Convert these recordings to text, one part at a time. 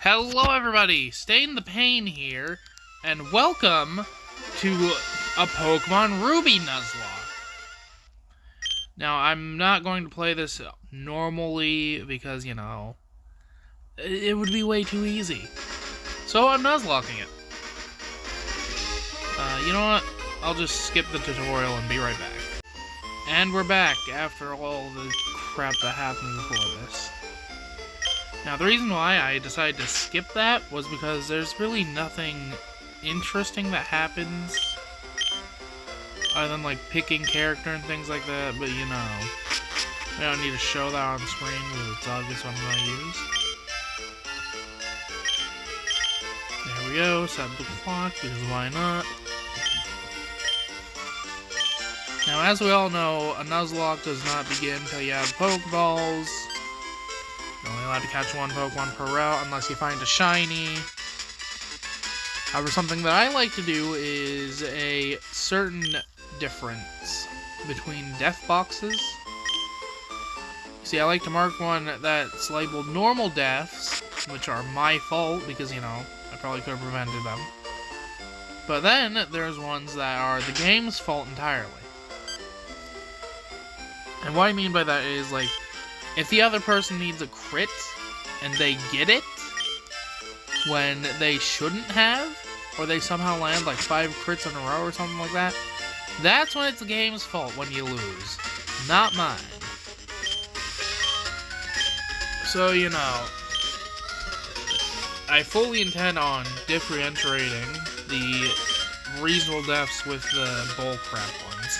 Hello everybody, Stain the Pain here, and welcome to a Pokemon Ruby Nuzlocke. Now, I'm not going to play this normally because, it would be way too easy. So I'm Nuzlocking it. You know what? I'll just skip the tutorial and be right back. And we're back after all the crap that happened before this. Now, the reason why I decided to skip that was because there's really nothing interesting that happens other than, like, picking character and things like that, but, I don't need to show that on screen because it's obvious what I'm going to use. There we go, set the clock, because why not? Now, as we all know, a Nuzlocke does not begin until you have Pokeballs. You're only allowed to catch one Pokemon per route unless you find a shiny. However, something that I like to do is a certain difference between death boxes. See, I like to mark one that's labeled normal deaths, which are my fault because, I probably could have prevented them. But then there's ones that are the game's fault entirely. And what I mean by that is, like, if the other person needs a crit, and they get it, when they shouldn't have, or they somehow land like 5 crits in a row or something like that, that's when it's the game's fault when you lose, not mine. So, I fully intend on differentiating the reasonable deaths with the bullcrap ones.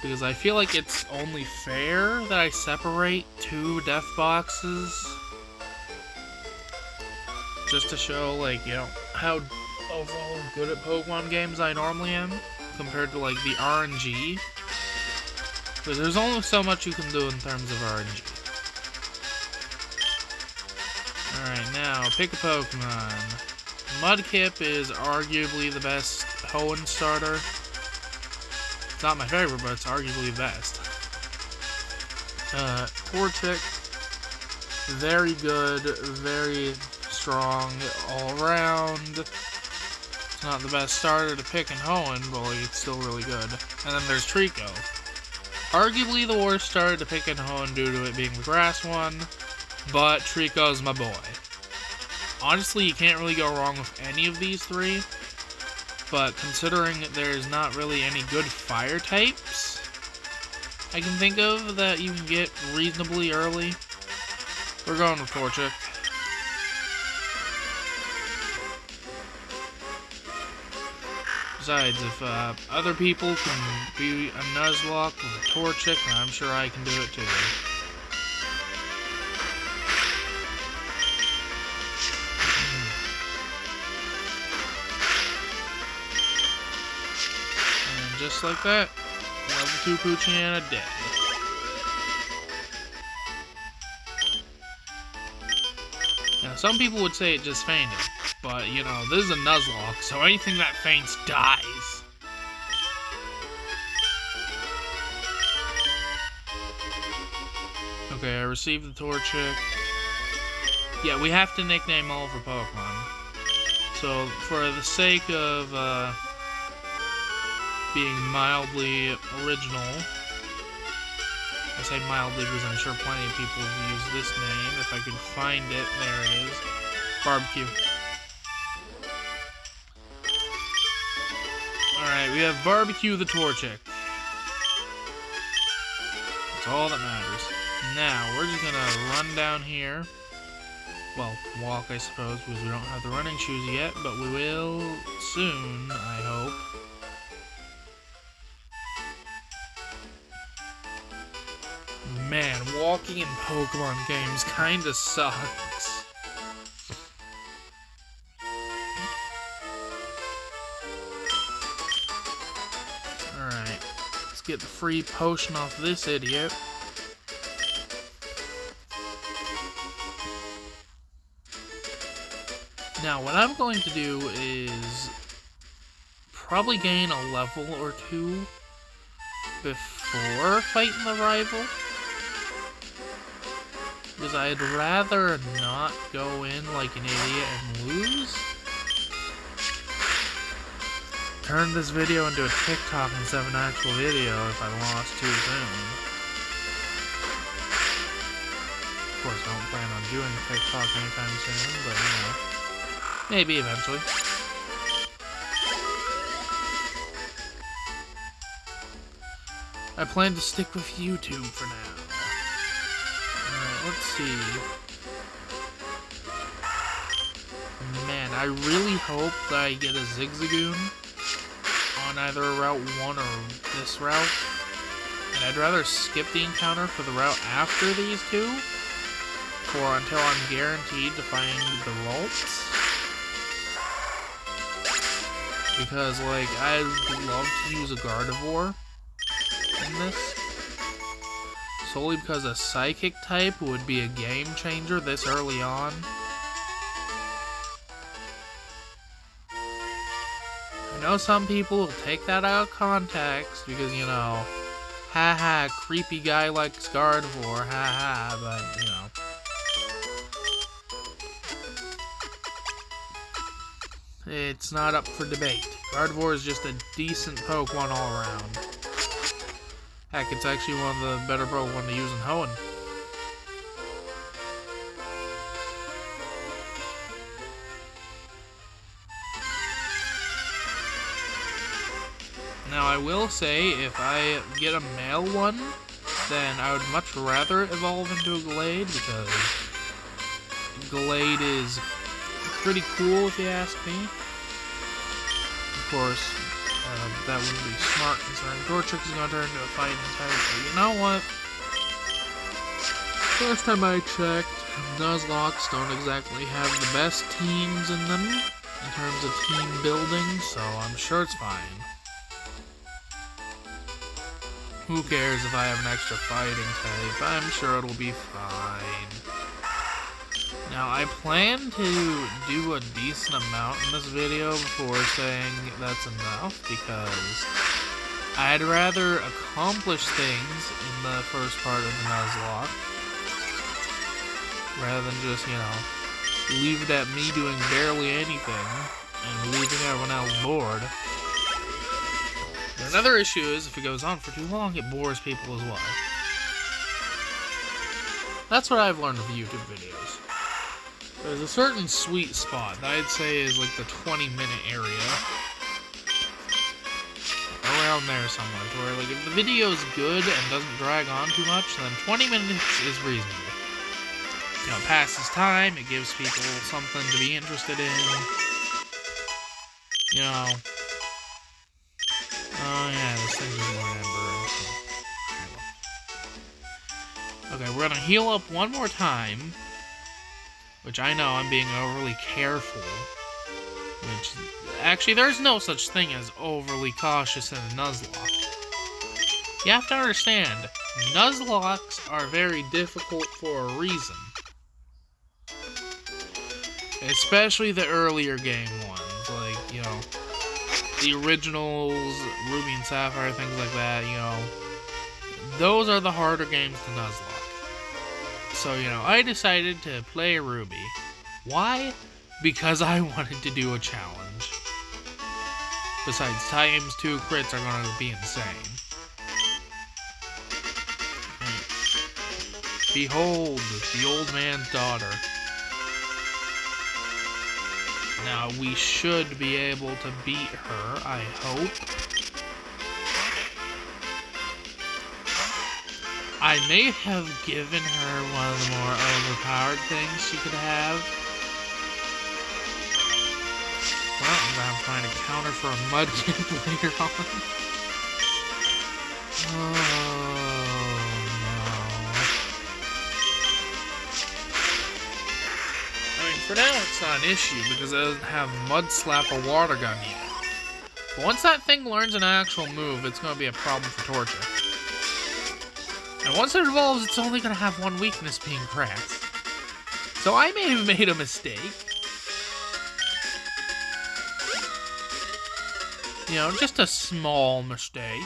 Because I feel like it's only fair that I separate 2 death boxes. Just to show, like, how overall good at Pokemon games I normally am. Compared to, like, the RNG. Because there's only so much you can do in terms of RNG. Alright, now, pick a Pokemon. Mudkip is arguably the best Hoenn starter. It's not my favorite, but it's arguably the best. Torchic, very good, very strong all around. It's not the best starter to pick in Hoenn, but like, it's still really good. And then there's Trico. Arguably the worst starter to pick in Hoenn due to it being the grass one, but Trico's my boy. Honestly, you can't really go wrong with any of these 3. But considering there's not really any good fire types I can think of that you can get reasonably early, we're going with Torchic. Besides, if other people can be a Nuzlocke with Torchic, I'm sure I can do it too. Just like that, level 2 Poochyena dead. Now, some people would say it just fainted, but, this is a Nuzlocke, so anything that faints dies. Okay, I received the Torchic. Yeah, we have to nickname all of our Pokemon. So, for the sake of, being mildly original. I say mildly because I'm sure plenty of people have used this name. If I could find it, there it is. Barbecue. Alright, we have Barbecue the Torchic. That's all that matters. Now, we're just gonna run down here. Well, walk, I suppose, because we don't have the running shoes yet, but we will soon, I hope. Man, walking in Pokemon games kinda sucks. Alright, let's get the free potion off this idiot. Now, what I'm going to do is probably gain a level or 2 before fighting the rival. Because I'd rather not go in like an idiot and lose. Turn this video into a TikTok instead of an actual video if I lost too soon. Of course, I don't plan on doing TikTok anytime soon, but you know, maybe eventually. I plan to stick with YouTube for now. Alright, let's see. Man, I really hope that I get a Zigzagoon on either Route 1 or this route. And I'd rather skip the encounter for the route after these two until I'm guaranteed to find the vaults. Because, like, I'd love to use a Gardevoir in this. Solely because a Psychic type would be a game changer this early on. I know some people will take that out of context because, you know, haha, creepy guy likes Gardevoir, haha, but, you know. It's not up for debate. Gardevoir is just a decent Pokemon all around. Heck, it's actually one of the better Pokemon to use in Hoenn. Now, I will say, if I get a male one, then I would much rather evolve into a Glade, because Glade is pretty cool, if you ask me. Of course, that wouldn't be smart, considering Torchic is going to turn into a fighting type, but you know what? Last time I checked, Nuzlocke don't exactly have the best teams in them, in terms of team building, so I'm sure it's fine. Who cares if I have an extra fighting type? I'm sure it'll be fine. Now, I plan to do a decent amount in this video before saying that's enough, because I'd rather accomplish things in the first part of the Nuzlocke, rather than just, you know, leave it at me doing barely anything, and leaving everyone else bored. Another issue is, if it goes on for too long, it bores people as well. That's what I've learned with YouTube videos. There's a certain sweet spot that I'd say is like the 20-minute area. Around there somewhere, to where, like, if the video is good and doesn't drag on too much, then 20 minutes is reasonable. You know, it passes time, it gives people something to be interested in. You know... Oh yeah, this thing is more ember. Okay, we're gonna heal up one more time. Which I know I'm being overly careful. Which, actually, there's no such thing as overly cautious in a Nuzlocke. You have to understand, Nuzlocks are very difficult for a reason. Especially the earlier game ones, like, you know, the originals, Ruby and Sapphire, things like that, you know. Those are the harder games to Nuzlocke. So, you know, I decided to play Ruby. Why? Because I wanted to do a challenge. Besides, times 2 crits are going to be insane. Behold, the old man's daughter. Now, we should be able to beat her, I hope. I may have given her one of the more overpowered things she could have. Well, I'm gonna have to find a counter for a Mudkip later on. Oh, no. I mean, for now it's not an issue, because it doesn't have Mud Slap or Water Gun yet. But once that thing learns an actual move, it's gonna be a problem for Torchic. And once it evolves, it's only going to have one weakness, being Grass. So I may have made a mistake. You know, just a small mistake.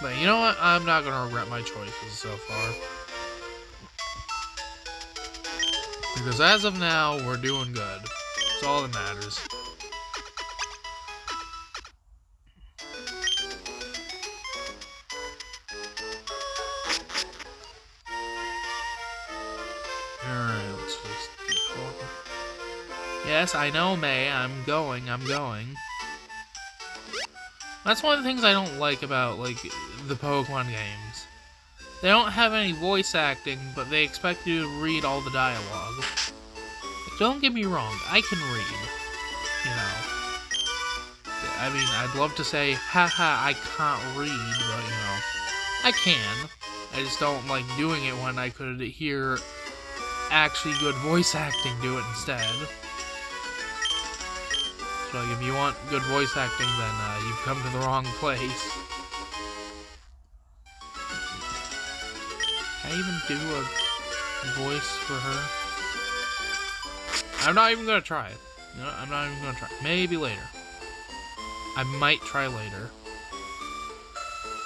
But you know what? I'm not gonna regret my choices so far. Because as of now, we're doing good. That's all that matters. Alright, let's just keep talking. Yes, I know, May. I'm going. That's one of the things I don't like about, like, the Pokemon games. They don't have any voice acting, but they expect you to read all the dialogue. Don't get me wrong, I can read. You know. I mean, I'd love to say, haha, I can't read, but, you know, I can. I just don't like doing it when I could hear actually good voice acting do it instead. So, like, if you want good voice acting, then you've come to the wrong place. Can I even do a voice for her? I'm not even gonna try it. You know, I'm not even gonna try. Maybe later. I might try later.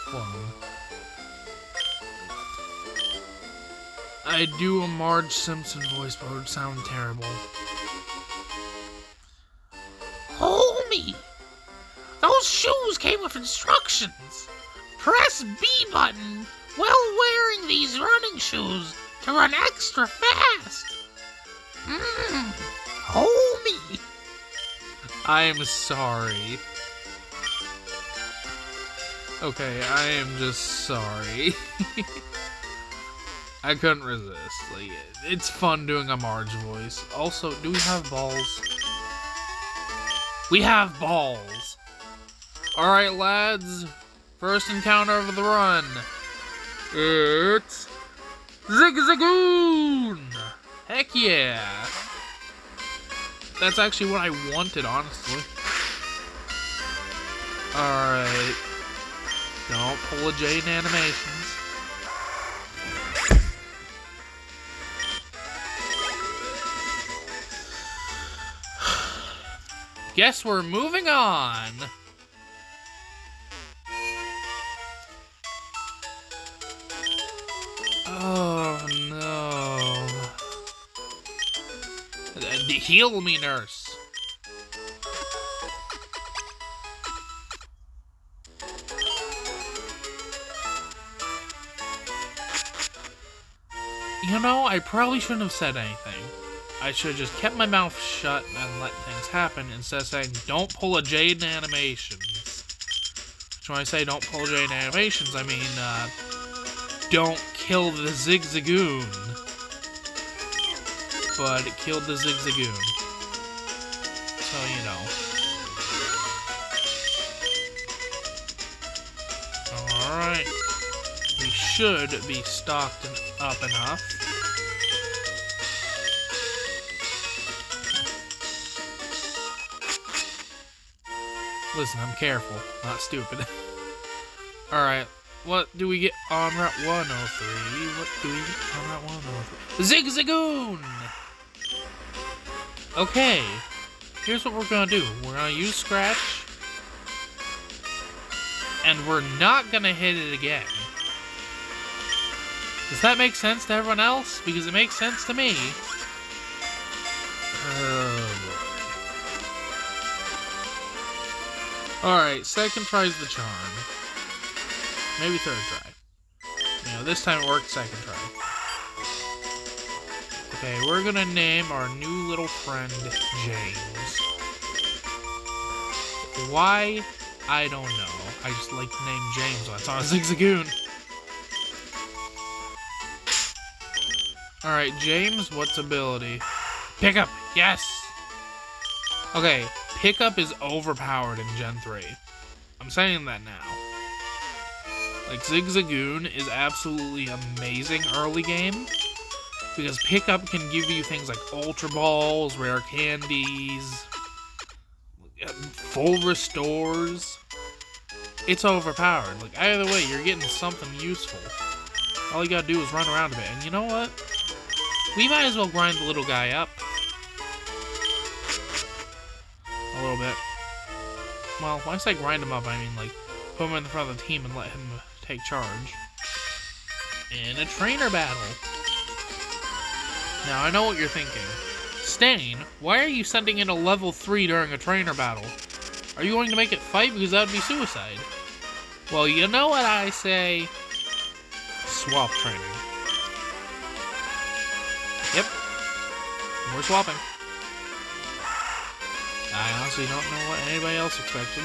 Hold on. I'd do a Marge Simpson voice, but it would sound terrible. Homie! Those shoes came with instructions. Press B button while wearing these running shoes to run extra fast. Homie! I am sorry. Okay, I am just sorry. I couldn't resist. Like, it's fun doing a Marge voice. Also, do we have balls? We have balls! Alright, lads. First encounter of the run. It's Zigzagoon! Heck yeah! That's actually what I wanted, honestly. Alright. Don't pull a Jade Animations. Guess we're moving on. Oh no. Heal me, nurse. You know, I probably shouldn't have said anything. I should have just kept my mouth shut and let things happen instead of saying, don't pull a Jade Animations. So when I say don't pull Jade Animations, I mean, don't kill the Zigzagoon. But it killed the Zigzagoon. So, you know. Alright. We should be stocked up enough. Listen, I'm careful, not stupid. Alright, what do we get on Route 103? What do we get on Route 103? Zigzagoon! Okay, here's what we're gonna do. We're gonna use Scratch, and we're not gonna hit it again. Does that make sense to everyone else? Because it makes sense to me. Alright, second try's the charm. Maybe third try. You know, this time it worked second try. Okay, we're gonna name our new little friend James. Why? I don't know. I just like the name James when it's on a Zigzagoon. Alright, James, what's ability? Pickup! Yes! Okay, Pickup is overpowered in Gen 3. I'm saying that now. Like, Zigzagoon is absolutely amazing early game, because Pickup can give you things like Ultra Balls, Rare Candies, full restores. It's overpowered. Like, either way, you're getting something useful. All you gotta do is run around a bit, and you know what? We might as well grind the little guy up. A little bit. Well, when I say grind him up, I mean, like, put him in front of the team and let him take charge in a trainer battle. Now, I know what you're thinking. Stain, why are you sending in a level 3 during a trainer battle? Are you going to make it fight? Because that would be suicide. Well, you know what I say? Swap training. Yep. We're swapping. I honestly don't know what anybody else expected.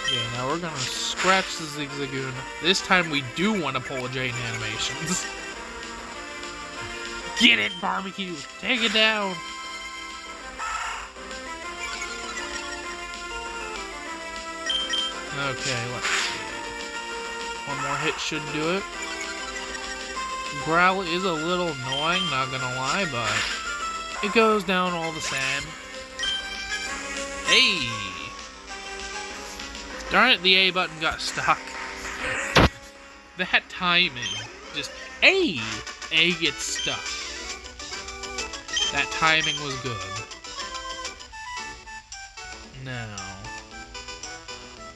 Okay, now we're gonna scratch the Zigzagoon. This time we do want to pull a Jane animations. Get it, Barbecue! Take it down! Okay, let's see. One more hit should do it. Growl is a little annoying, not gonna lie, but it goes down all the same. Hey! Darn it, the A button got stuck. That timing. Just, A! A gets stuck. That timing was good. Now,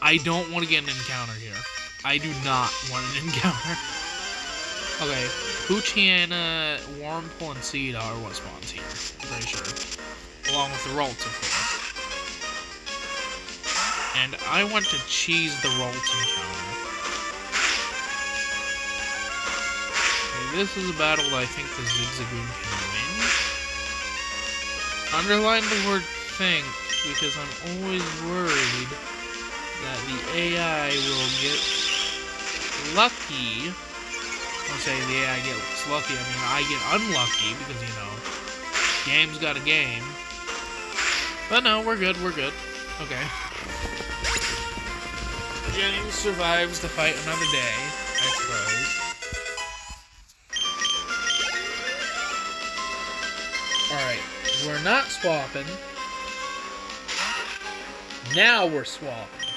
I don't want to get an encounter here. I do not want an encounter. Okay, Poochiana, Wormhole, and Seed are what spawns here. I'm pretty sure. Along with the Rolts, of course. And I want to cheese the Rolts encounter. Okay, this is a battle that I think the Zigzagoon can win. Underline the word think, because I'm always worried that the AI will get lucky. I'm saying the AI gets lucky, I mean I get unlucky, because, you know, game's got a game. But no, we're good, we're good. Okay. James survives to fight another day, I suppose. Alright, we're not swapping. Now we're swapping.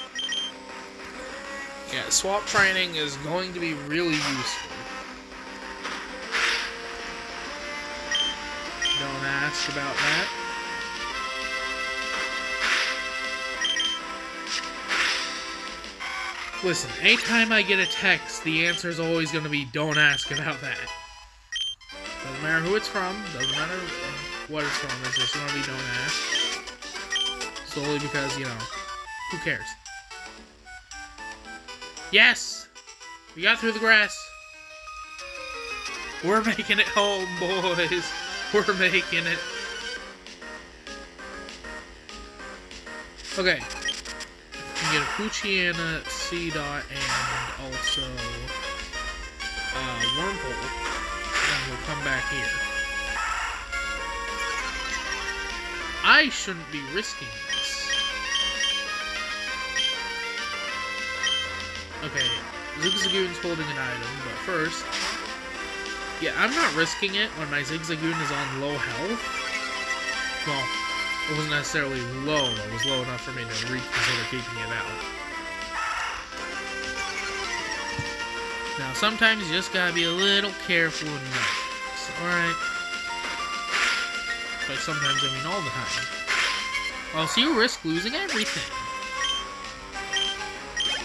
Yeah, swap training is going to be really useful. Don't ask about that. Listen, anytime I get a text, the answer is always going to be, don't ask about that. Doesn't matter who it's from, doesn't matter what it's from, it's just going to be don't ask. Solely because, you know, who cares? Yes! We got through the grass. We're making it home, boys. We're making it. Okay. We can get a Poochiana, C-Dot, and also Wormhole. And we'll come back here. I shouldn't be risking this. Okay, Zigzagoon's holding an item, but first... Yeah, I'm not risking it when my Zigzagoon is on low health. Well, it wasn't necessarily low, it was low enough for me to reconsider keeping it out. Now, sometimes you just gotta be a little careful and nervous, alright? But sometimes, I mean all the time. Or else you risk losing everything.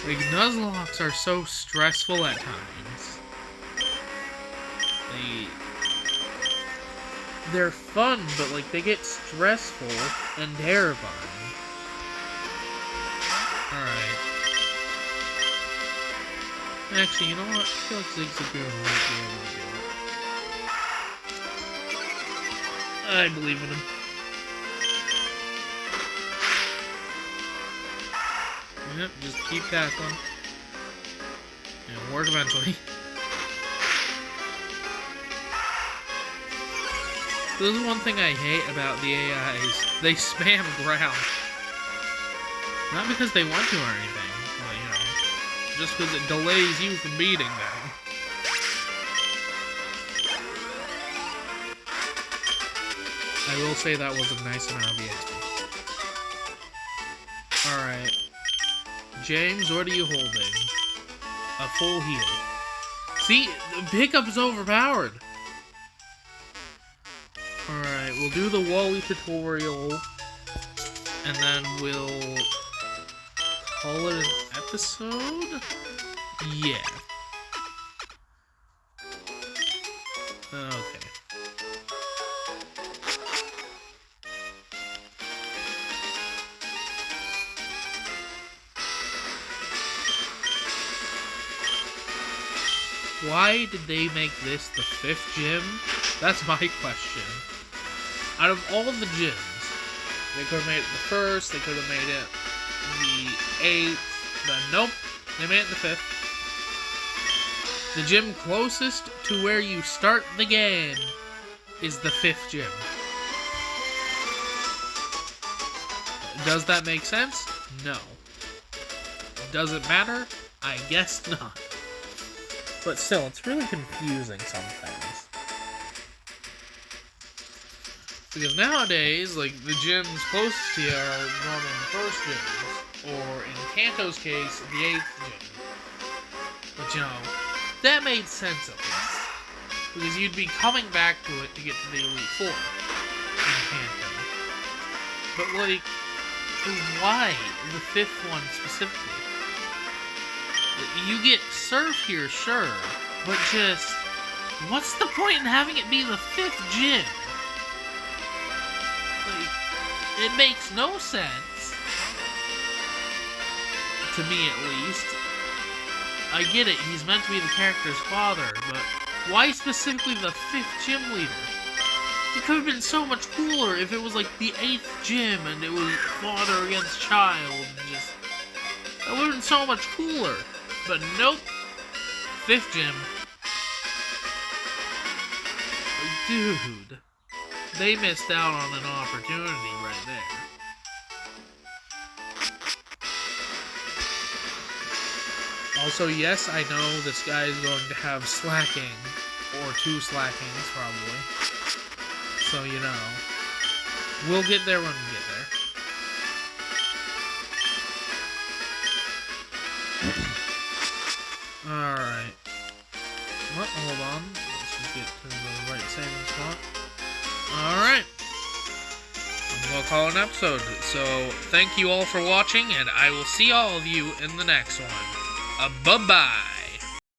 Like, nuzlocks are so stressful at times. They're fun, but, like, they get stressful and terrifying. Alright. Actually, you know what? I feel like Zigzagoon might be able to do it. I believe in him. Yep, just keep tackling. It'll work eventually. This is one thing I hate about the AIs. They spam growl. Not because they want to or anything, but, you know, just because it delays you from beating them. I will say that was a nice amount of the XP. Alright. James, what are you holding? A full heal. See, the pickup's overpowered. Alright, we'll do the Wally tutorial, and then we'll call it an episode? Yeah. Okay. Why did they make this the 5th gym? That's my question. Out of all the gyms, they could have made it the 1st, they could have made it the 8th, but nope, they made it the 5th. The gym closest to where you start the game is the 5th gym. Does that make sense? No. Does it matter? I guess not. But still, it's really confusing sometimes. Because nowadays, like, the gyms closest to you are normally the 1st gyms, or in Kanto's case, the 8th gym. But you know, that made sense at least. Because you'd be coming back to it to get to the Elite Four in Kanto. But like, why the 5th one specifically? You get Surf here, sure, but just, what's the point in having it be the 5th gym? Like, it makes no sense. To me, at least. I get it, he's meant to be the character's father, but why specifically the 5th gym leader? It could have been so much cooler if it was like the 8th gym and it was father against child. Just, that would have been so much cooler. But nope. 5th gym. Dude. They missed out on an opportunity right there. Also, yes, I know this guy is going to have slacking. Or 2 slackings, probably. So, you know. We'll get there when we get there. Alright. Well, hold on. Let's just get to the right saving spot. Alright. I'm gonna call it an episode. So, thank you all for watching, and I will see all of you in the next one. Bye-bye.